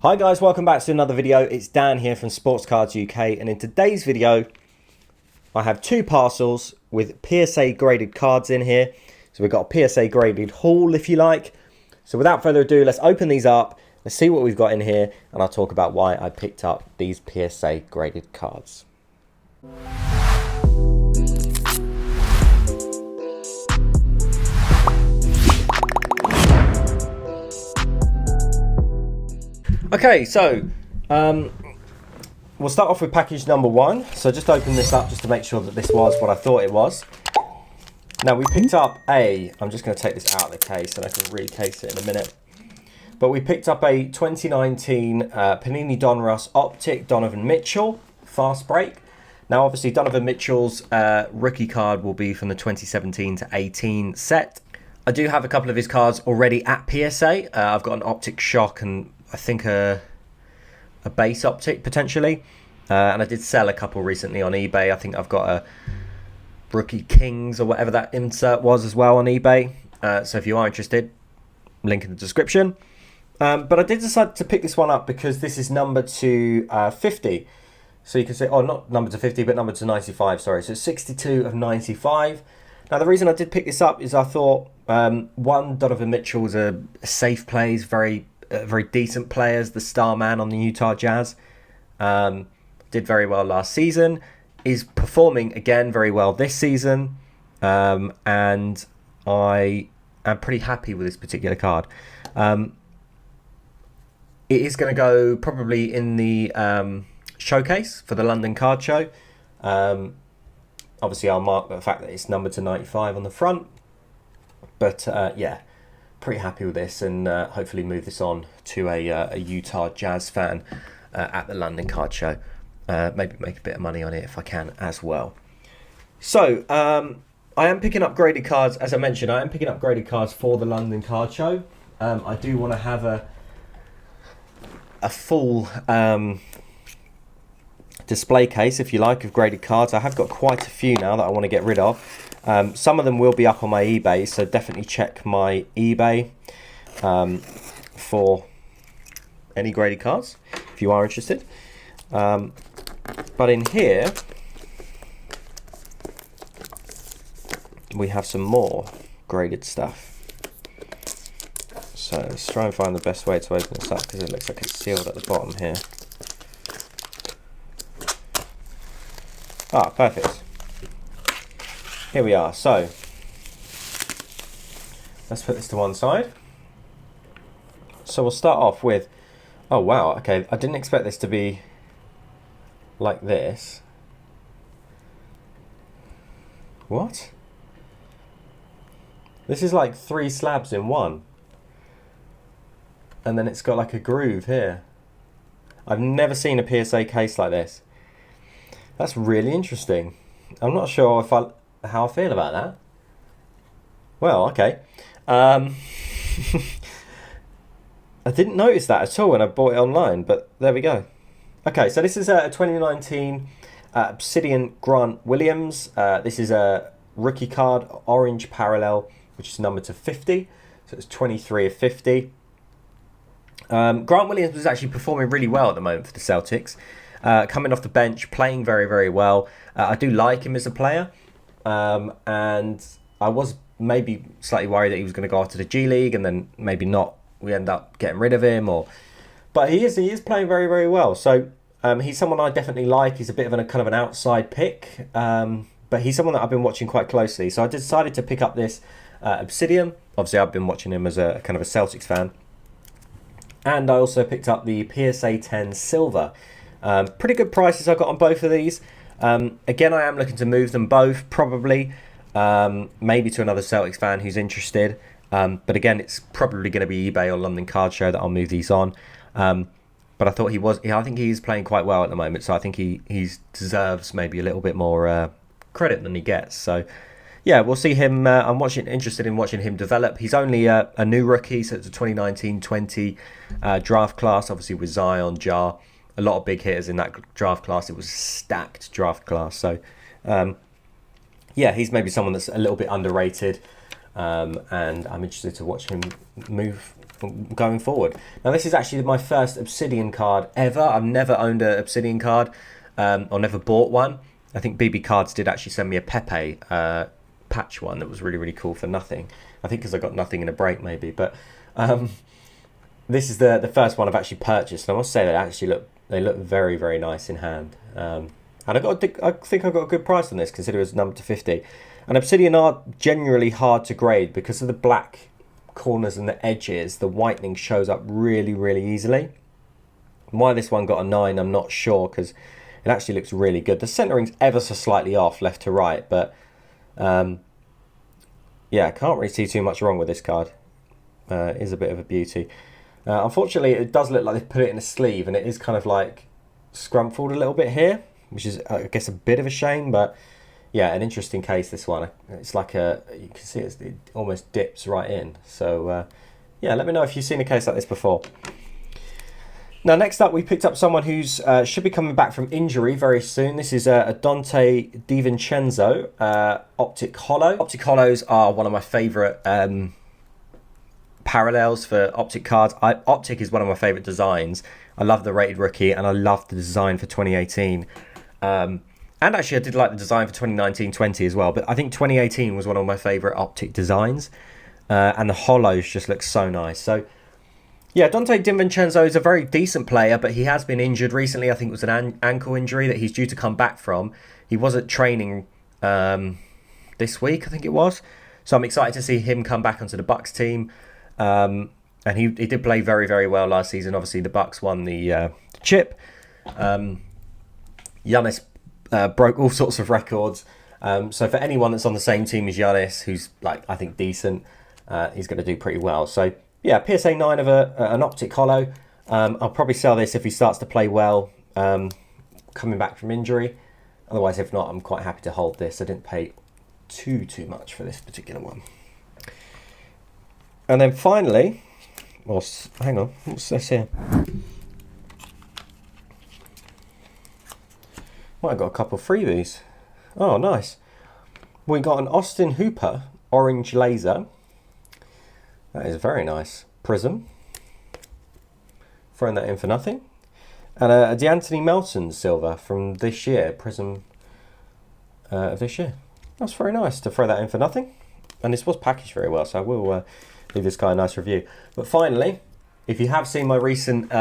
Hi guys, welcome back to another video. It's Dan here from Sportscards UK, and in today's video I have two parcels with PSA graded cards in here. So we've got a PSA graded haul, if you like. So without further ado, let's open these up, let's see what we've got in here, and I'll talk about why I picked up these PSA graded cards. Okay, so we'll start off with package number one. So just open this up just to make sure that this was what I thought it was. Now we picked up I'm just going to take this out of the case and I can recase it in a minute. But we picked up a 2019 Panini Donruss Optic Donovan Mitchell Fast Break. Now obviously Donovan Mitchell's rookie card will be from the 2017 to 18 set. I do have a couple of his cards already at PSA. I've got an Optic Shock and I think a base Optic potentially, and I did sell a couple recently on eBay. I think I've got a Rookie Kings or whatever that insert was as well on eBay, so if you are interested, link in the description. But I did decide to pick this one up because this is number to 50, so you can say, oh, not number to 50 but number to 95, sorry, so it's 62 of 95. Now the reason I did pick this up is I thought one, Donovan Mitchell was a safe play. He's very decent players, the star man on the Utah Jazz. Did very well last season, is performing again very well this season, and I am pretty happy with this particular card. It is going to go probably in the showcase for the London card show. Obviously I'll mark the fact that it's numbered to 95 on the front, but yeah, pretty happy with this, and hopefully move this on to a Utah Jazz fan at the London card show. Maybe make a bit of money on it if I can as well. So I am picking up graded cards. As I mentioned, I am picking up graded cards for the London card show. I do want to have a full display case, if you like, of graded cards. I have got quite a few now that I want to get rid of. Some of them will be up on my eBay, so definitely check my eBay for any graded cards if you are interested. But in here we have some more graded stuff. So let's try and find the best way to open this up because it looks like it's sealed at the bottom here. Ah, perfect. Here we are. So let's put this to one side. So we'll start off with, oh wow, okay, I didn't expect this to be like this. What? This is like 3 slabs in one. And then it's got like a groove here. I've never seen a PSA case like this. That's really interesting. I'm not sure how I feel about that. Well, okay. I didn't notice that at all when I bought it online, but there we go. Okay, so this is a 2019 Obsidian Grant Williams. This is a rookie card, orange parallel, which is numbered to 50. So it's 23 of 50. Grant Williams was actually performing really well at the moment for the Celtics. Coming off the bench, playing very, very well. I do like him as a player. And I was maybe slightly worried that he was going to go off to the G League and then maybe not. We end up getting rid of him, but he is playing very, very well. So he's someone I definitely like. He's a bit of kind of an outside pick, but he's someone that I've been watching quite closely. So I decided to pick up this Obsidian. Obviously, I've been watching him as a kind of a Celtics fan, and I also picked up the PSA 10 Silver. Pretty good prices I got on both of these. Again, I am looking to move them both, probably, maybe to another Celtics fan who's interested. But again, it's probably going to be eBay or London Card Show that I'll move these on. But I thought I think he's playing quite well at the moment, so I think he deserves maybe a little bit more credit than he gets. So yeah, we'll see him. I'm interested in watching him develop. He's only a new rookie, so it's a 2019-20 draft class, obviously with Zion, Ja, a lot of big hitters in that draft class. It was a stacked draft class. So yeah, he's maybe someone that's a little bit underrated, and I'm interested to watch him move going forward. Now, this is actually my first Obsidian card ever. I've never owned an Obsidian card, or never bought one. I think BB Cards did actually send me a Pepe patch one that was really, really cool for nothing. I think because I got nothing in a break, maybe. But this is the first one I've actually purchased, and I must say they look very, very nice in hand. And I think I got a good price on this, considering it was numbered to 50. And Obsidian are generally hard to grade because of the black corners and the edges. The whitening shows up really, really easily. Why this one got a 9, I'm not sure, because it actually looks really good. The centering's ever so slightly off left to right, but yeah, I can't really see too much wrong with this card. It is a bit of a beauty. Unfortunately, it does look like they've put it in a sleeve, and it is kind of like scrumpled a little bit here, which is, I guess, a bit of a shame, but yeah, an interesting case, this one. It's like you can see it almost dips right in. So yeah, let me know if you've seen a case like this before. Now, next up, we picked up someone who's should be coming back from injury very soon. This is a Donte DiVincenzo Optic Holo. Optic Holos are one of my favourite parallels for Optic cards. Optic is one of my favourite designs. I love the rated rookie, and I love the design for 2018. And actually, I did like the design for 2019-20 as well. But I think 2018 was one of my favourite Optic designs. And the Holos just look so nice. So, yeah, Donte DiVincenzo is a very decent player, but he has been injured recently. I think it was an ankle injury that he's due to come back from. He wasn't training this week, I think it was. So I'm excited to see him come back onto the Bucks team. And he did play very, very well last season. Obviously, the Bucks won the chip. Giannis broke all sorts of records. So for anyone that's on the same team as Giannis, who's, like, I think decent, he's going to do pretty well. So, yeah, PSA 9 of an Optic Holo. I'll probably sell this if he starts to play well, coming back from injury. Otherwise, if not, I'm quite happy to hold this. I didn't pay too much for this particular one. And then finally, hang on, what's this here? Well, I got a couple of freebies. Oh, nice. We got an Austin Hooper orange laser. That is very nice. Prism. Throwing that in for nothing. And a DeAnthony Melton silver from this year. Prism of this year. That's very nice to throw that in for nothing. And this was packaged very well, so I will leave this guy a nice review. But finally, if you have seen my recent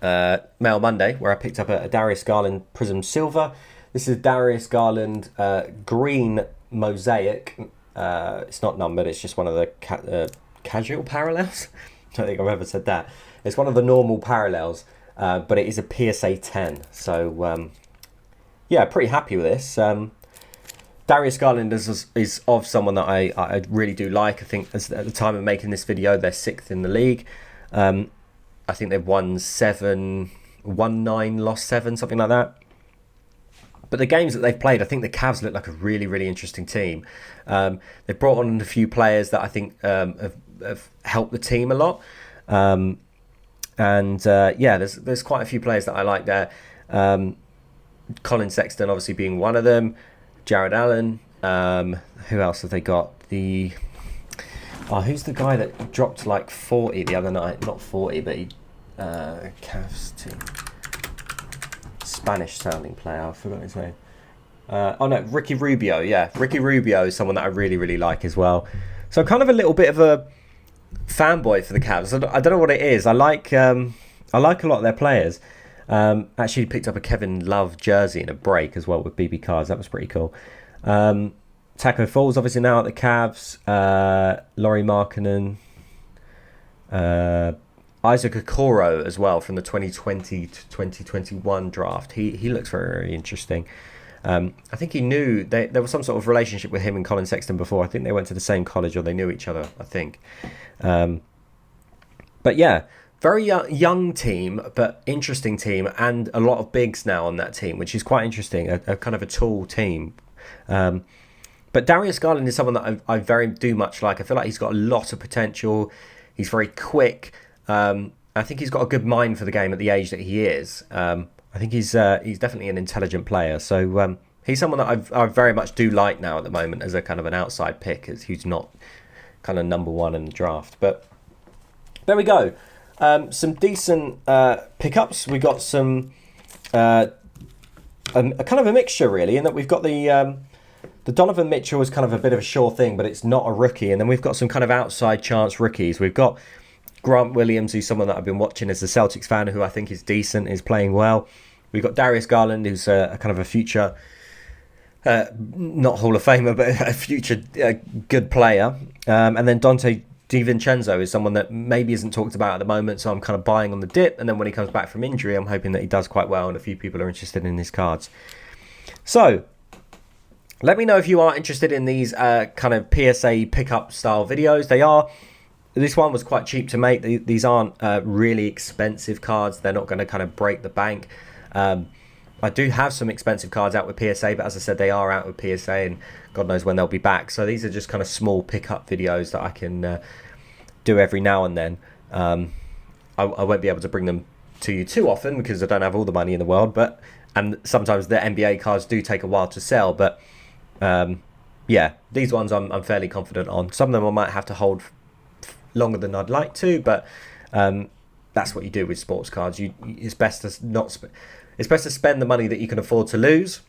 Mail Monday, where I picked up a Darius Garland Prism Silver. This is Darius Garland green mosaic. It's not numbered, it's just one of the casual parallels. I don't think I've ever said that. It's one of the normal parallels, but it is a PSA 10. So, yeah, pretty happy with this. Darius Garland is of someone that I really do like. I think at the time of making this video, they're 6th in the league. I think they've won 9, lost 7, something like that. But the games that they've played, I think the Cavs look like a really, really interesting team. They've brought on a few players that I think have helped the team a lot. Yeah, there's quite a few players that I like there. Colin Sexton obviously being one of them. Jared Allen. Who else have they got? Who's the guy that dropped like 40 the other night? Not 40, but he Cavs team. Spanish sounding player. I forgot his name. Ricky Rubio. Yeah, Ricky Rubio is someone that I really, really like as well. So kind of a little bit of a fanboy for the Cavs. I don't know what it is. I like a lot of their players. Actually picked up a Kevin Love jersey in a break as well with BB cards. That was pretty cool. Taco Fall's obviously now at the Cavs. Lauri Markkanen. Isaac Okoro as well from the 2020 to 2021 draft. He looks very, very interesting. I think he knew there was some sort of relationship with him and Colin Sexton before. I think they went to the same college or they knew each other, I think. But yeah, very young team, but interesting team, and a lot of bigs now on that team, which is quite interesting. A kind of a tall team. But Darius Garland is someone that I very do much like. I feel like he's got a lot of potential. He's very quick. I think he's got a good mind for the game at the age that he is. I think he's definitely an intelligent player. So he's someone that I very much do like now at the moment as a kind of an outside pick, as who's not kind of number one in the draft. But there we go. Some decent pickups. We got some a kind of a mixture really, in that we've got the Donovan Mitchell is kind of a bit of a sure thing, but it's not a rookie. And then we've got some kind of outside chance rookies. We've got Grant Williams, who's someone that I've been watching as a Celtics fan, who I think is decent, is playing well. We've got Darius Garland, who's a kind of a future, not Hall of Famer, but a future good player. And then Donte DiVincenzo is someone that maybe isn't talked about at the moment, so I'm kind of buying on the dip. And then when he comes back from injury, I'm hoping that he does quite well, and a few people are interested in his cards. So let me know if you are interested in these kind of PSA pickup style videos. They are. This one was quite cheap to make. These aren't really expensive cards. They're not going to kind of break the bank. I do have some expensive cards out with PSA, but as I said, they are out with PSA, and God knows when they'll be back. So these are just kind of small pickup videos that I can do every now and then. I won't be able to bring them to you too often because I don't have all the money in the world, and sometimes the NBA cards do take a while to sell. But yeah, these ones I'm fairly confident on. Some of them I might have to hold longer than I'd like to, but that's what you do with sports cards. It's best to spend the money that you can afford to lose,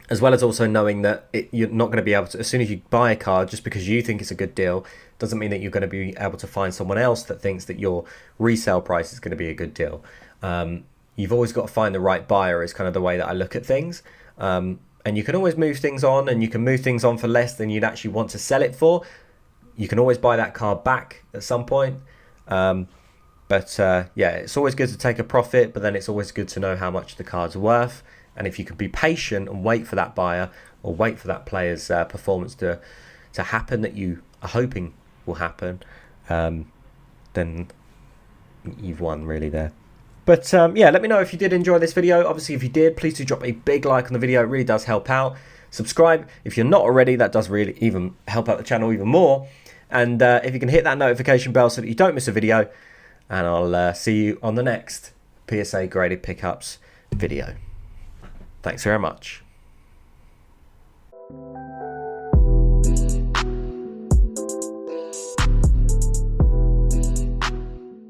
as well as also knowing that you're not going to be able to, as soon as you buy a card, just because you think it's a good deal, doesn't mean that you're going to be able to find someone else that thinks that your resale price is going to be a good deal. You've always got to find the right buyer, is kind of the way that I look at things. And you can always move things on, and you can move things on for less than you'd actually want to sell it for. You can always buy that card back at some point. But yeah, it's always good to take a profit, but then it's always good to know how much the card's worth. And if you can be patient and wait for that buyer, or wait for that player's performance to happen that you are hoping will happen, then you've won really there. But yeah, let me know if you did enjoy this video. Obviously, if you did, please do drop a big like on the video. It really does help out. Subscribe if you're not already. That does really even help out the channel even more. And if you can hit that notification bell so that you don't miss a video. And I'll see you on the next PSA graded pickups video. Thanks very much.